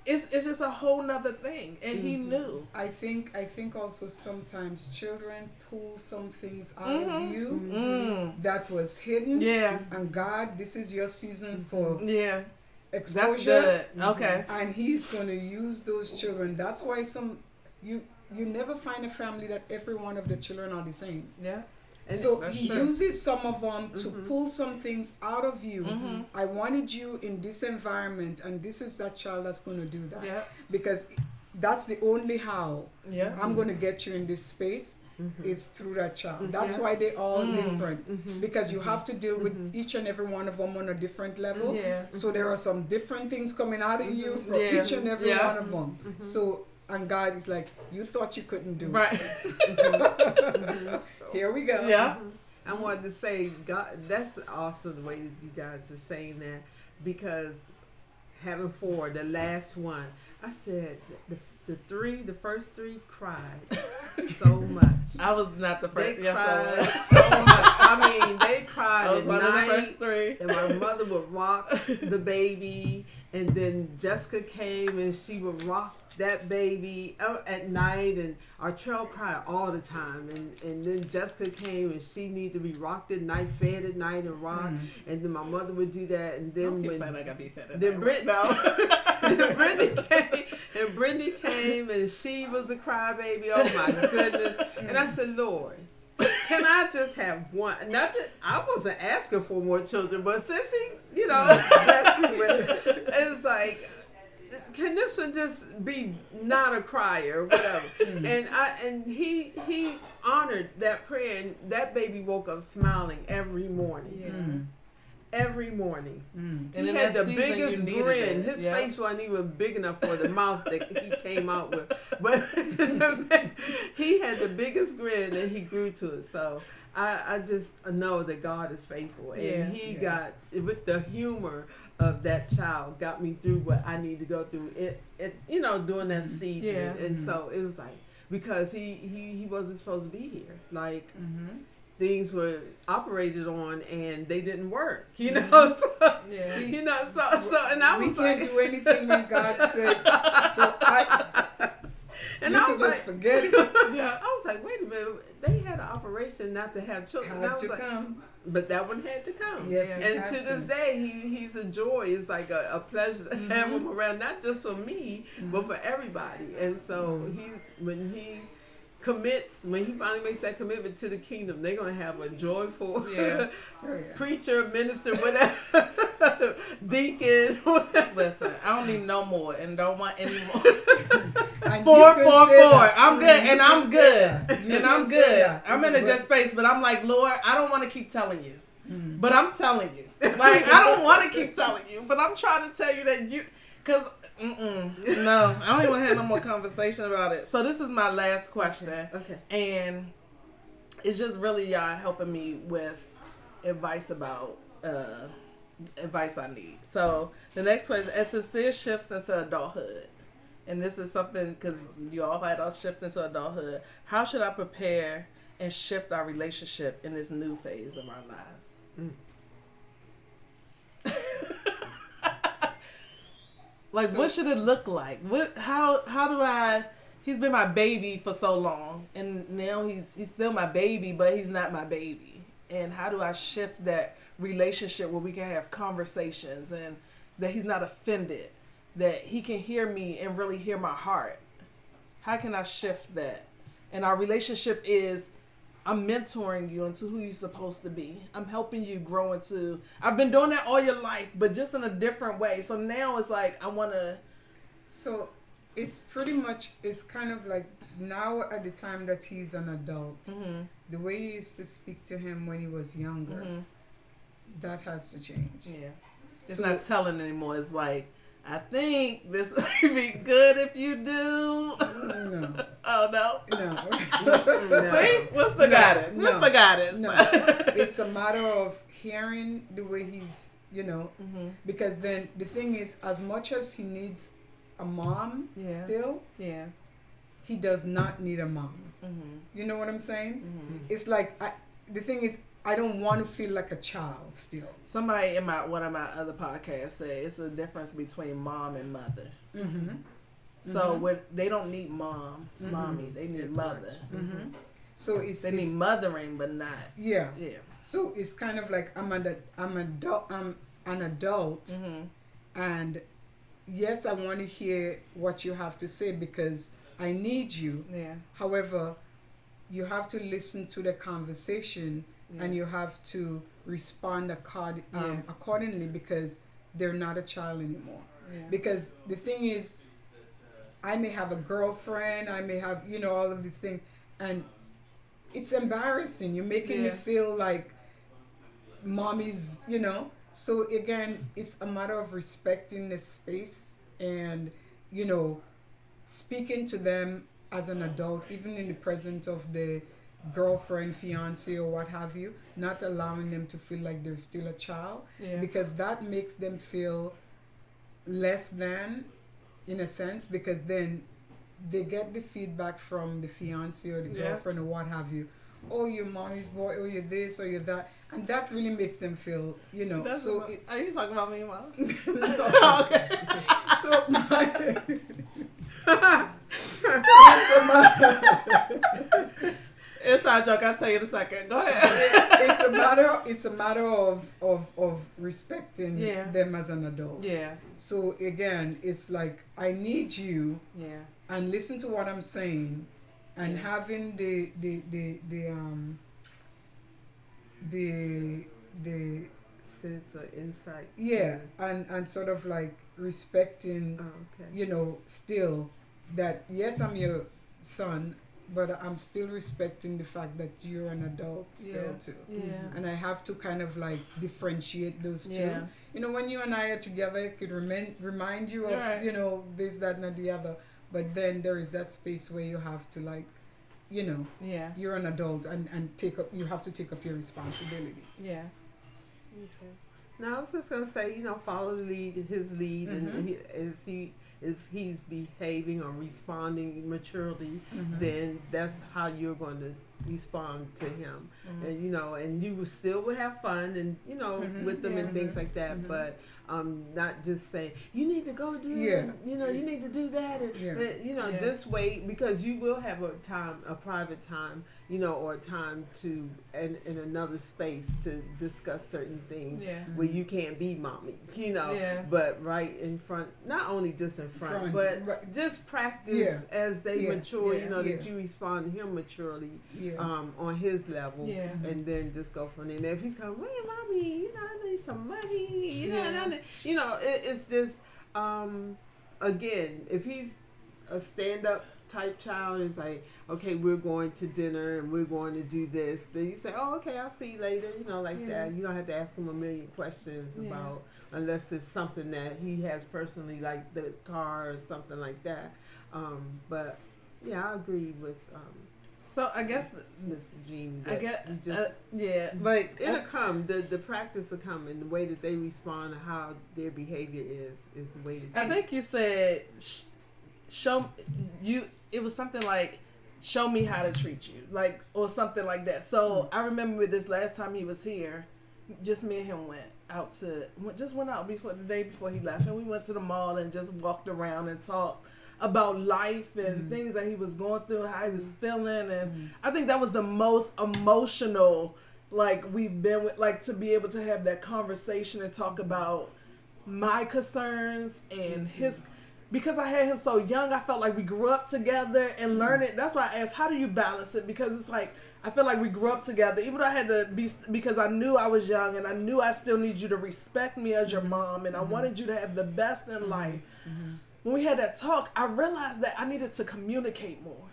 It's just a whole nother thing. And he knew. I think also sometimes children pull some things out of you that was hidden. Yeah. And God, this is your season for exposure. That's good. Okay. And he's going to use those children. That's why you never find a family that every one of the children are the same. Yeah. And so he uses some of them to pull some things out of you. I wanted you in this environment, and this is that child that's going to do that. Yeah. Because that's the only how I'm going to get you in this space is through that child. That's why they're all different. Because you have to deal with each and every one of them on a different level. Yeah. So there are some different things coming out of you from each and every one of them. So, and God is like, you thought you couldn't do it. Here we go. Yeah. I wanted to say, God, that's awesome the way you guys are saying that, because having 4, the last one, I said the first three cried so much. I was not the first. They cried so much. I mean, they cried at one night. Of the first 3. And my mother would rock the baby, and then Jessica came and she would rock that baby at night, and Artrell cried all the time, and then Jessica came and she needed to be rocked at night, fed at night, and rocked, and then my mother would do that, and then when I gotta be fed at then night. Brittany came and she was a crybaby. Oh my goodness! And I said, Lord, can I just have one? Not that I wasn't asking for more children, but since he, blessed me with, it's like, can this one just be not a crier or whatever? And he honored that prayer, and that baby woke up smiling every morning. Yeah. Every morning. And He in had that the season, biggest you needed grin. it. His Yeah. face wasn't even big enough for the mouth that he came out with. But he had the biggest grin, and he grew to it. So I just know that God is faithful. And Yeah. he got, with the humor of that child, got me through what I need to go through during that season. Yeah. And so it was like, because he wasn't supposed to be here. Like, things were operated on and they didn't work, So, Yeah. and I was we can't like, do anything when God said. So and you I can was just like, forget it. Yeah. I was like, wait a minute, they had an operation not to have children. And I Had was to like, come. but that one had to come. Yes, Yeah. it And had to this day, he's a joy. It's like a pleasure to have him around, not just for me, but for everybody. And so when he finally makes that commitment to the kingdom, they're going to have a joyful preacher, minister, whatever, deacon. Listen, I don't need no more and don't want any more. And Four. you can say that. I'm good, and I'm can say good, that. You and can I'm say good. that. I'm in a good space, but I'm like, Lord, I don't want to keep telling you, but I'm telling you. Like, I don't want to keep telling you, but I'm trying to tell you that because no, I don't even want to have no more conversation about it. So this is my last question, Okay. and it's just really y'all helping me with advice about advice I need. So the next question, as sincere shifts into adulthood, and this is something because you all had us shift into adulthood. How should I prepare and shift our relationship in this new phase of our lives? Like, what should it look like? How do I? He's been my baby for so long, and now he's still my baby, but he's not my baby. And how do I shift that relationship where we can have conversations and that he's not offended, that he can hear me and really hear my heart? How can I shift that? And our relationship is, I'm mentoring you into who you're supposed to be. I'm helping you grow into, I've been doing that all your life, but just in a different way. So now it's like, I want to. So it's pretty much, it's kind of like now at the time that he's an adult, the way you used to speak to him when he was younger, that has to change. Yeah. It's So- not telling anymore. It's like, I think this would be good if you do. No. Oh, no. No. See? What's the guidance? no, What's the guidance? No. It's a matter of hearing the way he's, because then the thing is, as much as he needs a mom still, Yeah. he does not need a mom. You know what I'm saying? It's like, the thing is, I don't want to feel like a child still. Somebody in one of my other podcasts said it's a difference between mom and mother. So they don't need mommy. They need mother. So it's They need mothering, but not. yeah. Yeah. So it's kind of like I'm an adult, and yes, I want to hear what you have to say because I need you. Yeah. However, you have to listen to the conversation and you have to respond accordingly because they're not a child anymore. Yeah. Because the thing is, I may have a girlfriend, I may have, all of these things, and it's embarrassing. You're making me feel like mommy's, So again, it's a matter of respecting the space and, speaking to them as an adult, even in the presence of the girlfriend, fiance, or what have you, not allowing them to feel like they're still a child, because that makes them feel less than, in a sense, because then they get the feedback from the fiance or the girlfriend or what have you. Oh, you're mommy's boy, or you're this, or you're that. And that really makes them feel, Are you talking about me, Mom? No. Okay. So It's not a joke. I'll tell you in a second. Go ahead. it's a matter of respecting them as an adult. Yeah. So again, it's like I need you Yeah. and listen to what I'm saying and having the sense or insight. Yeah, and sort of like respecting, you know, still that yes, I'm your son, but I'm still respecting the fact that you're an adult still too. Yeah. And I have to kind of like differentiate those two. Yeah. You know, when you and I are together, it could remind you of, you know, this, that, and the other. But then there is that space where you have to like, you know, you're an adult and you have to take up your responsibility. Yeah. Okay. Now I was just gonna say, you know, follow his lead, and if he's behaving or responding maturely, then that's how you're going to respond to him, and you know, and you will have fun, and you know, with them and things like that, but not just saying you need to go do it, you know, you need to do that, and you know, just wait, because you will have a private time, you know, or a time to in another space to discuss certain things where you can't be mommy, you know, but right in front, not only just in front, but just practice as they mature, you know, that you respond to him maturely on his level, and then just go from there. If he's coming, hey mommy, you know, I need some money, you know, it's just again, if he's a stand-up type child, is like, okay, we're going to dinner and we're going to do this, then you say, oh, okay, I'll see you later, you know, like that. You don't have to ask him a million questions about, unless it's something that he has personally, like the car or something like that. But yeah, I agree with so I guess Miss Jeannie. I get you just, like it'll come. The practice will come, and the way that they respond and how their behavior is the way that. I think you said show you. It was something like show me how to treat you, like, or something like that. So I remember this last time he was here, just me and him went out before the day before he left, and we went to the mall and just walked around and talked about life and things that he was going through, how he was feeling, and I think that was the most emotional, like, we've been with, like, to be able to have that conversation and talk about my concerns and his, because I had him so young, I felt like we grew up together and learning. That's why I asked, how do you balance it? Because it's like, I feel like we grew up together, even though I had to be, because I knew I was young and I knew I still need you to respect me as your mom, and I wanted you to have the best in life. When we had that talk, I realized that I needed to communicate more.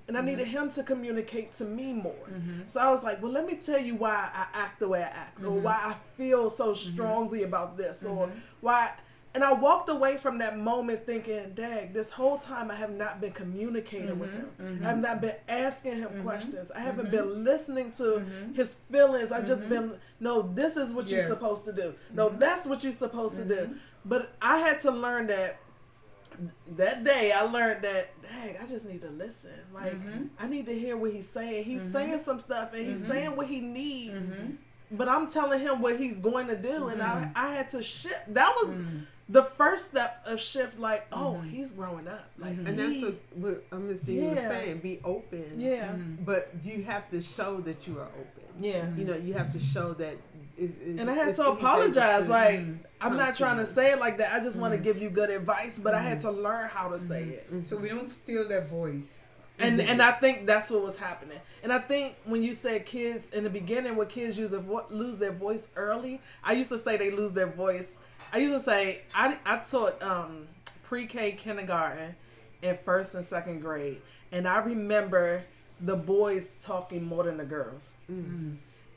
And I needed him to communicate to me more. So I was like, well, let me tell you why I act the way I act, or why I feel so strongly about this, or why. And I walked away from that moment thinking, dang, this whole time I have not been communicating with him. I have not been asking him questions. I haven't been listening to his feelings. I just been, no, this is what you're supposed to do. No, that's what you're supposed to do. But I had to learn that day I learned that, dang, I just need to listen. Like, I need to hear what he's saying. He's saying some stuff, and he's saying what he needs. But I'm telling him what he's going to do, and I had to shift. That was the first step of shift. Like, oh, he's growing up. Like, and that's what Miss Jeannie was saying. Be open. Yeah. But you have to show that you are open. Yeah. You know, you have to show that. And I had to apologize. Like, I'm not trying to say it like that. I just want to give you good advice, but I had to learn how to say it. So we don't steal their voice. And I think that's what was happening. And I think when you said kids in the beginning, when kids lose their voice early, I used to say they lose their voice. I used to say I taught pre-K kindergarten in 1st and 2nd grade, and I remember the boys talking more than the girls.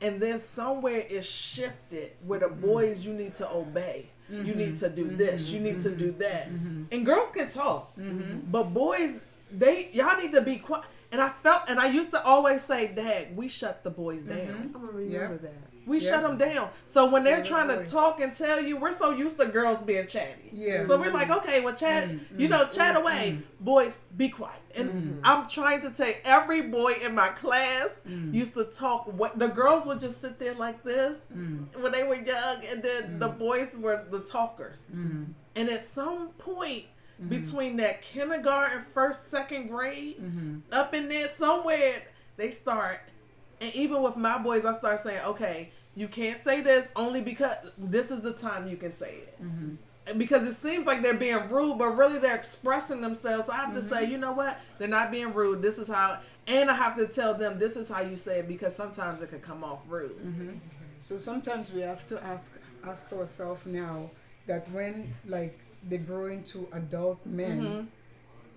And then somewhere it shifted where the boys, you need to obey. You need to do this. You need to do that. And girls can talk, but boys, y'all need to be quiet. And I used to always say, Dad, we shut the boys down. I'm gonna remember that. We shut them down. So when they're trying to talk and tell you, we're so used to girls being chatty. So we're like, okay, well, chat, chat away. Boys, be quiet. And I'm trying to take every boy in my class used to talk. The girls would just sit there like this when they were young, and then the boys were the talkers. And at some point, between that kindergarten, 1st, 2nd grade, up in there somewhere, they start. And even with my boys, I start saying, okay, you can't say this only because this is the time you can say it. Because it seems like they're being rude, but really they're expressing themselves. So I have to say, you know what? They're not being rude. This is how, and I have to tell them this is how you say it, because sometimes it could come off rude. So sometimes we have to ask ask ourselves now that when like they grow into adult men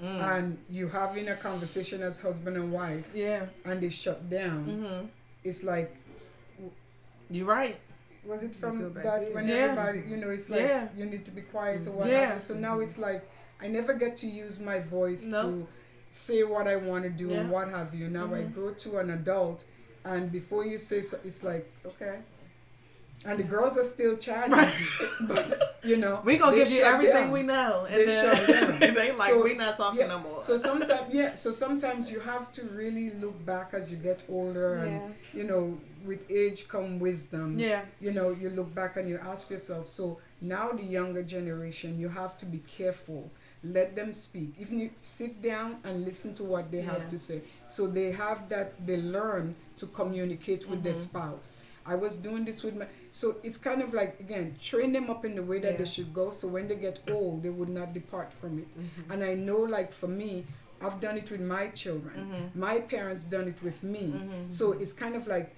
and you having a conversation as husband and wife, and they shut down, it's like, you're right. Was it from that when everybody, you know, it's like you need to be quiet or whatever. So now it's like I never get to use my voice to say what I want to do and what have you. Now I go to an adult, and before you say so, it's like, okay. And the girls are still chatting, but you know, we gonna give you everything we know, and they shut down. They like, we not talking no more. So sometimes you have to really look back as you get older, and you know, with age come wisdom. You know, you look back and you ask yourself. So now the younger generation, you have to be careful. Let them speak. Even you sit down and listen to what they have to say. So they have that. They learn to communicate with their spouse. I was doing this with my, so it's kind of like, again, train them up in the way that they should go, so when they get old, they would not depart from it. And I know, like, for me, I've done it with my children. My parents done it with me. So it's kind of like,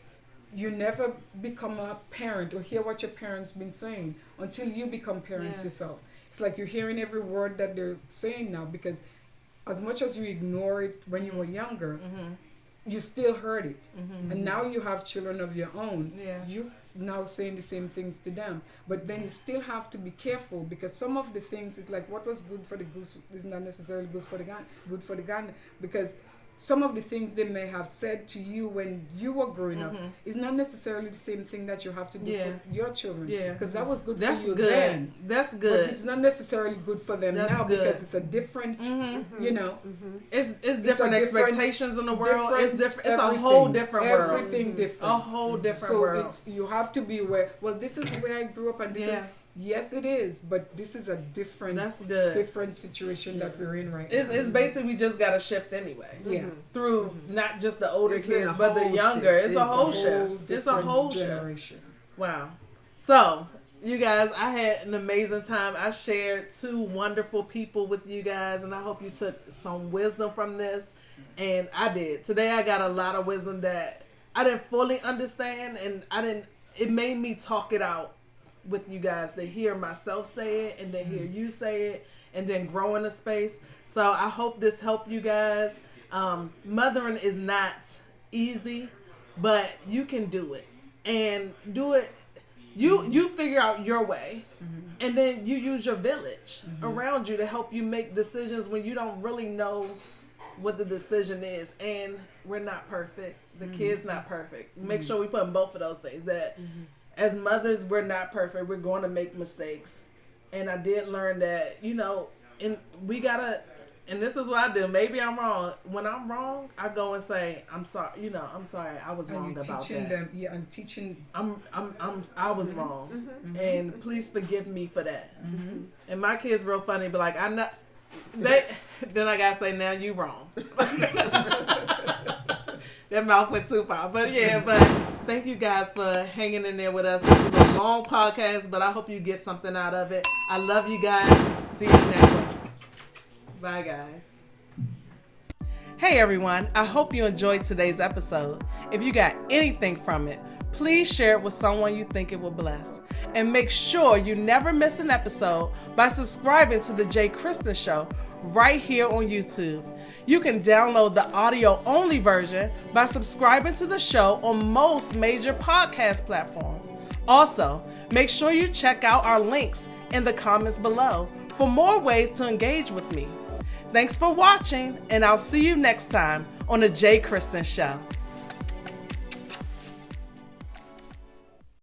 you never become a parent or hear what your parents been saying until you become parents yourself. It's like you're hearing every word that they're saying now, because as much as you ignore it when you were younger, you still heard it. And now you have children of your own. You now saying the same things to them. But then you still have to be careful, because some of the things is like what was good for the goose is not necessarily good for the gander. Because some of the things they may have said to you when you were growing up is not necessarily the same thing that you have to do for your children. Because that was good for you then. That's good. But it's not necessarily good for them now, because it's a different, you know. It's different expectations in the world. It's different. It's a whole different world. Everything different. A whole different world. So you have to be aware. Well, this is where I grew up, and this is, yes, it is, but this is a different, different situation that we're in right now. It's basically we just got to shift anyway. Through not just the older kids, but the younger. It's a whole shift. It's a whole generation. Wow. So, you guys, I had an amazing time. I shared 2 wonderful people with you guys, and I hope you took some wisdom from this. And I did. Today I got a lot of wisdom that I didn't fully understand, and it made me talk it out with you guys, to hear myself say it and to hear you say it, and then grow in the space. So I hope this helped you guys. Mothering is not easy, but you can do it, and do it. You figure out your way, and then you use your village around you to help you make decisions when you don't really know what the decision is. And we're not perfect. The kid's not perfect. Make sure we put in both of those things. That as mothers, we're not perfect. We're going to make mistakes. And I did learn that, you know, and we gotta, and this is what I do. Maybe I'm wrong. When I'm wrong, I go and say, I'm sorry. You know, I'm sorry. I was wrong about teaching that. them, and teaching. I was wrong, and please forgive me for that. And my kids real funny, but like, I know they. Then I gotta say, now you wrong. That mouth went too far, but thank you guys for hanging in there with us. This is a long podcast, but I hope you get something out of it. I love you guys. See you next one. Bye, guys. Hey, everyone. I hope you enjoyed today's episode. If you got anything from it, please share it with someone you think it will bless. And make sure you never miss an episode by subscribing to the Christyn Show right here on YouTube. You can download the audio-only version by subscribing to the show on most major podcast platforms. Also, make sure you check out our links in the comments below for more ways to engage with me. Thanks for watching, and I'll see you next time on the Christyn Show.